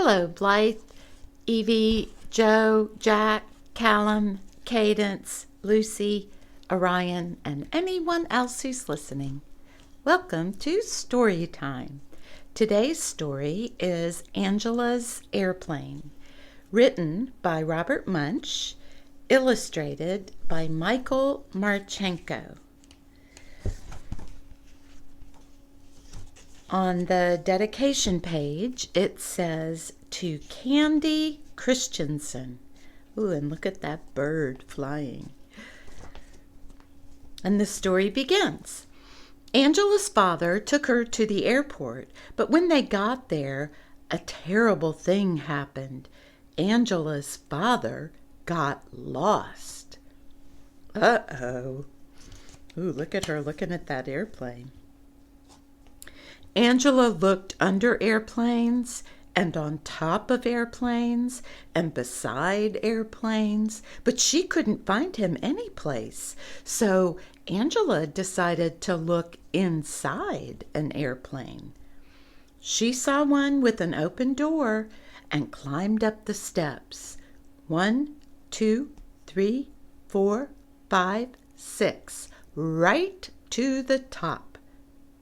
Hello, Blythe, Evie, Joe, Jack, Callum, Cadence, Lucy, Orion, and anyone else who's listening. Welcome to Story Time. Today's story is Angela's Airplane, written by Robert Munsch, illustrated by Michael Marchenko. On the dedication page, it says, "To Candy Christensen." Ooh, and look at that bird flying. And the story begins. Angela's father took her to the airport, but when they got there, a terrible thing happened. Angela's father got lost. Uh-oh. Ooh, look at her looking at that airplane. Angela looked under airplanes and on top of airplanes and beside airplanes, but she couldn't find him anyplace. So Angela decided to look inside an airplane. She saw one with an open door and climbed up the steps. 1, 2, 3, 4, 5, 6, right to the top.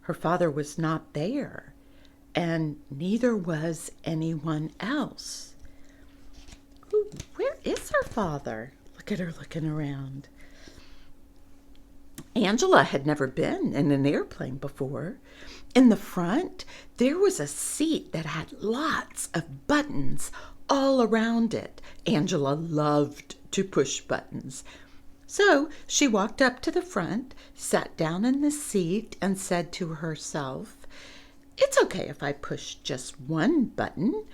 Her father was not there, and neither was anyone else. Ooh, where is her father? Look at her looking around. Angela had never been in an airplane before. In the front, there was a seat that had lots of buttons all around it. Angela loved to push buttons. So she walked up to the front, sat down in the seat, and said to herself, "It's okay if I push just one button.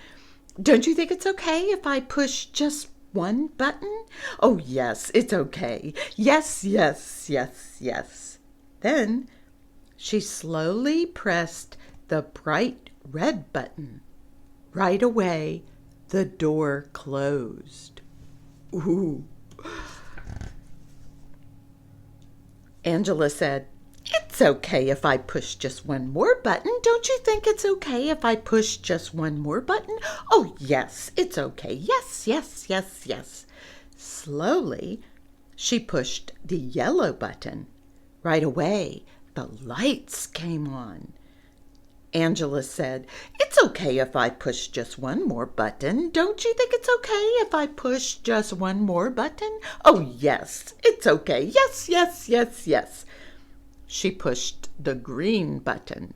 Don't you think it's okay if I push just one button? Oh, yes, it's okay. Yes, yes, yes, yes." Then she slowly pressed the bright red button. Right away, the door closed. Ooh. Angela said, "It's okay if I push just one more button. Don't you think it's okay if I push just one more button? Oh, yes, it's okay. Yes, yes, yes, yes." Slowly, she pushed the yellow button. Right away, the lights came on. Angela said, "It's okay if I push just one more button. Don't you think it's okay if I push just one more button? Oh, yes, it's okay. Yes, yes, yes, yes." She pushed the green button.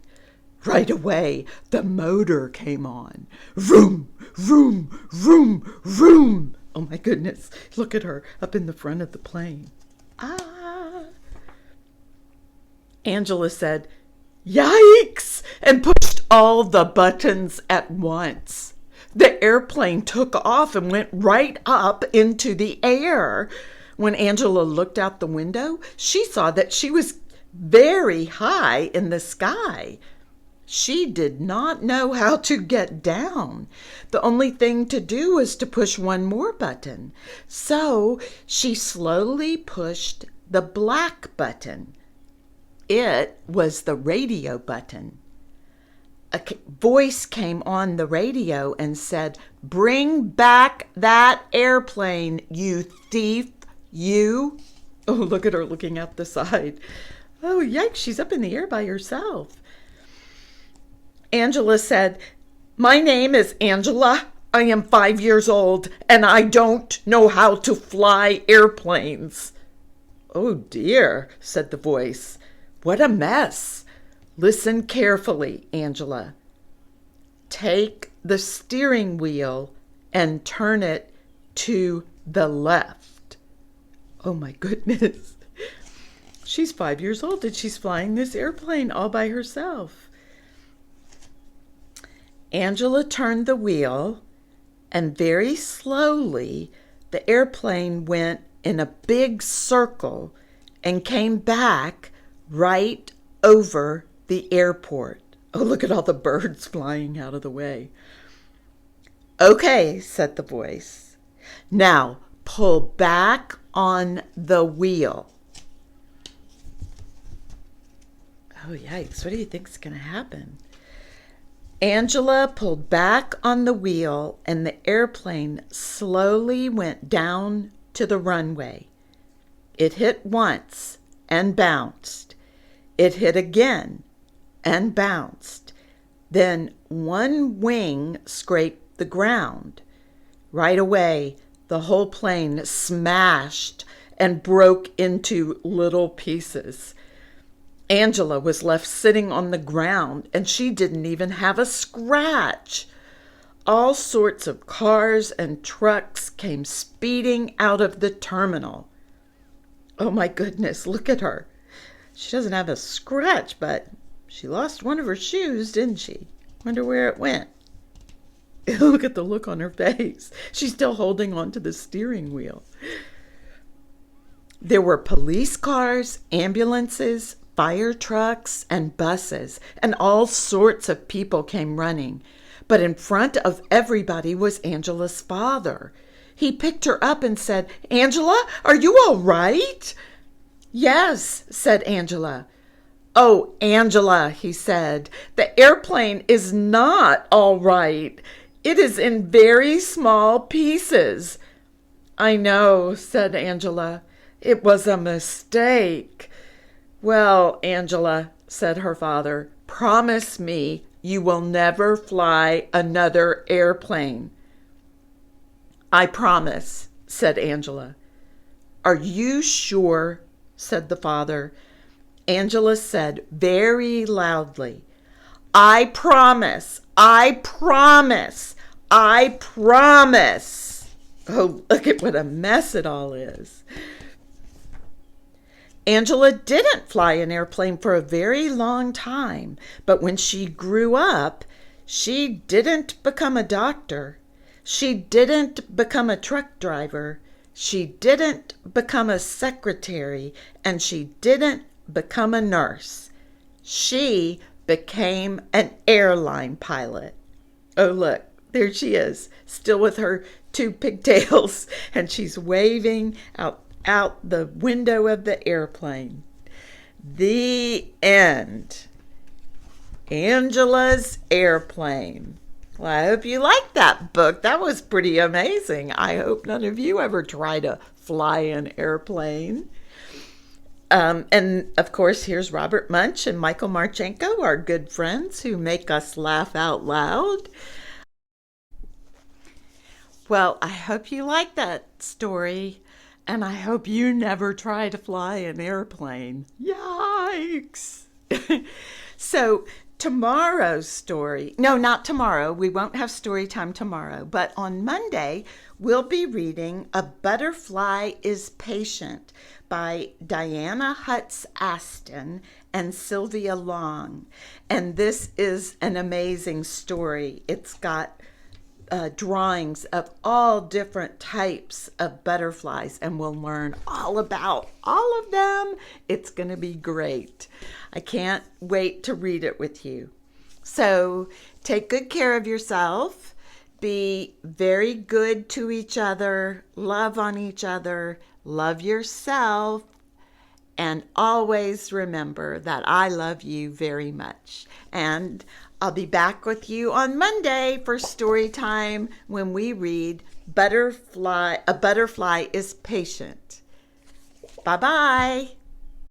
Right away, the motor came on. Vroom, vroom, vroom, vroom. Oh, my goodness. Look at her up in the front of the plane. Ah. Angela said, "Yikes!" and pushed all the buttons at once. The airplane took off and went right up into the air. When Angela looked out the window, she saw that she was very high in the sky. She did not know how to get down. The only thing to do was to push one more button. So she slowly pushed the black button. It was the radio button. A voice came on the radio and said, "Bring back that airplane, you thief, you." Oh, look at her looking out the side. Oh, yikes, she's up in the air by herself. Angela said, "My name is Angela. I am 5 years old, and I don't know how to fly airplanes." "Oh, dear," said the voice. "What a mess. Listen carefully, Angela. Take the steering wheel and turn it to the left." Oh, my goodness. She's 5 years old and she's flying this airplane all by herself. Angela turned the wheel, and very slowly the airplane went in a big circle and came back right over the airport. Oh, look at all the birds flying out of the way. "Okay," said the voice. "Now pull back on the wheel." Oh, yikes. What do you think is going to happen? Angela pulled back on the wheel and the airplane slowly went down to the runway. It hit once and bounced. It hit again and bounced. Then one wing scraped the ground. Right away, the whole plane smashed and broke into little pieces. Angela was left sitting on the ground, and she didn't even have a scratch. All sorts of cars and trucks came speeding out of the terminal. Oh my goodness, look at her. She doesn't have a scratch, but she lost one of her shoes, didn't she? Wonder where it went. Look at the look on her face. She's still holding on to the steering wheel. There were police cars, ambulances, fire trucks, and buses, and all sorts of people came running. But in front of everybody was Angela's father. He picked her up and said, "Angela, are you all right?" "Yes," said Angela. "Oh, Angela," he said, "the airplane is not all right. It is in very small pieces." "I know," said Angela. "It was a mistake." "Well, Angela," said her father, "promise me you will never fly another airplane." "I promise," said Angela. "Are you sure?" said the father. Angela said very loudly, "I promise, I promise, I promise." Oh, look at what a mess it all is. Angela didn't fly an airplane for a very long time, but when she grew up, she didn't become a doctor. She didn't become a truck driver. She didn't become a secretary, and she didn't become a nurse. She became an airline pilot. Oh, look, there she is, still with her two pigtails, and she's waving out the window of the airplane. The end. Angela's Airplane. Well, I hope you liked that book. That was pretty amazing. I hope none of you ever try to fly an airplane. And of course, here's Robert Munch and Michael Marchenko, our good friends who make us laugh out loud. Well, I hope you liked that story. And I hope you never try to fly an airplane. Yikes! So tomorrow's story, no, not tomorrow. We won't have story time tomorrow. But on Monday, we'll be reading A Butterfly is Patient by Diana Hutz Aston and Sylvia Long. And this is an amazing story. It's got drawings of all different types of butterflies, and we'll learn all about all of them. It's going to be great. I can't wait to read it with you. So take good care of yourself. Be very good to each other. Love on each other. Love yourself. And always remember that I love you very much. And I'll be back with you on Monday for story time when we read A Butterfly is Patient. Bye-bye.